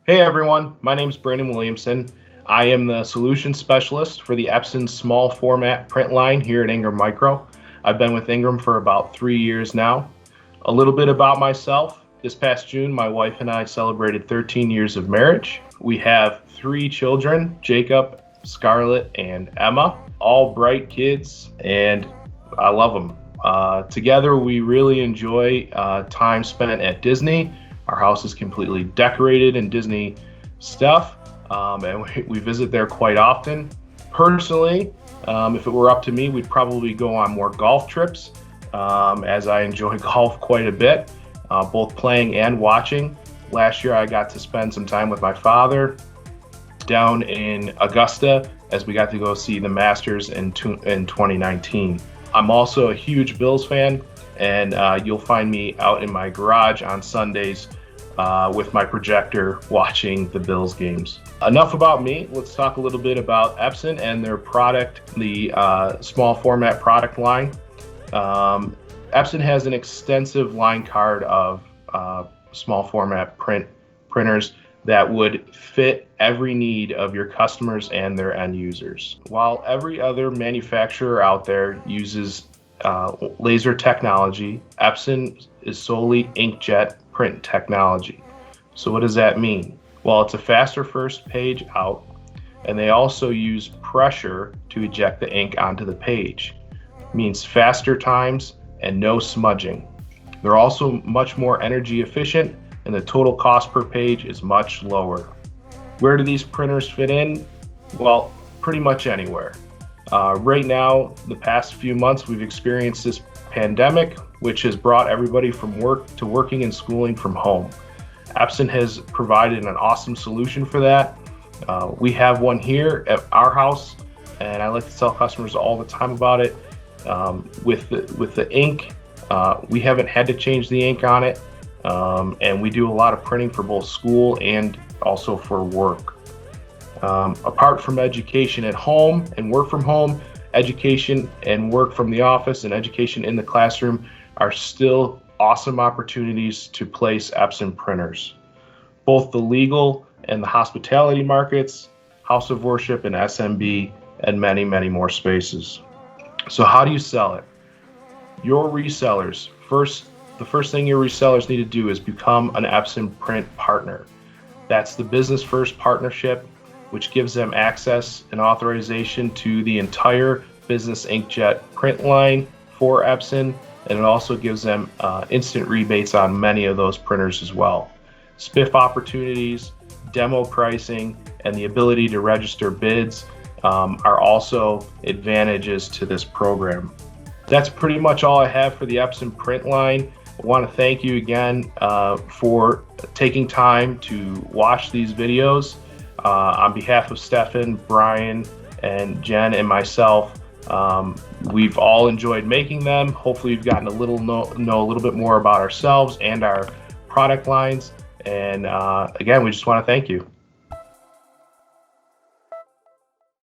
Hey everyone, my name is Brandon Williamson. I am the solution specialist for the Epson small format print line here at Ingram Micro. I've been with Ingram for about 3 years now. A little bit about myself. This past June, my wife and I celebrated 13 years of marriage. We have 3 children, Jacob, Scarlett, and Emma, all bright kids, and I love them. Together, we really enjoy time spent at Disney. Our house is completely decorated in Disney stuff, and we visit there quite often. Personally, if it were up to me, we'd probably go on more golf trips, as I enjoy golf quite a bit, both playing and watching. Last year, I got to spend some time with my father down in Augusta as we got to go see the Masters in 2019. I'm also a huge Bills fan, and you'll find me out in my garage on Sundays with my projector watching the Bills games. Enough about me. Let's talk a little bit about Epson and their product, the small format product line. Epson has an extensive line card of small format printers that would fit every need of your customers and their end users. While every other manufacturer out there uses laser technology, Epson is solely inkjet print technology. So what does that mean? Well, it's a faster first page out, and they also use pressure to eject the ink onto the page. It means faster times and no smudging. They're also much more energy efficient, and the total cost per page is much lower. Where do these printers fit in? Well, pretty much anywhere. Right now, the past few months, we've experienced this pandemic, which has brought everybody from work to working and schooling from home. Epson has provided an awesome solution for that. We have one here at our house, and I like to tell customers all the time about it. With the ink, we haven't had to change the ink on it, and we do a lot of printing for both school and also for work. Apart from education at home and work from home, education and work from the office and education in the classroom are still awesome opportunities to place Epson printers. Both the legal and the hospitality markets, house of worship and SMB, and many, many more spaces. So how do you sell it? Your resellers, the first thing your resellers need to do is become an Epson print partner. That's the business first partnership, which gives them access and authorization to the entire business inkjet print line for Epson, and it also gives them instant rebates on many of those printers as well. SPIF opportunities, demo pricing, and the ability to register bids are also advantages to this program. That's pretty much all I have for the Epson print line. I want to thank you again for taking time to watch these videos. On behalf of Stefan, Brian, and Jen and myself, we've all enjoyed making them. Hopefully you've gotten know a little bit more about ourselves and our product lines. And again, we just want to thank you.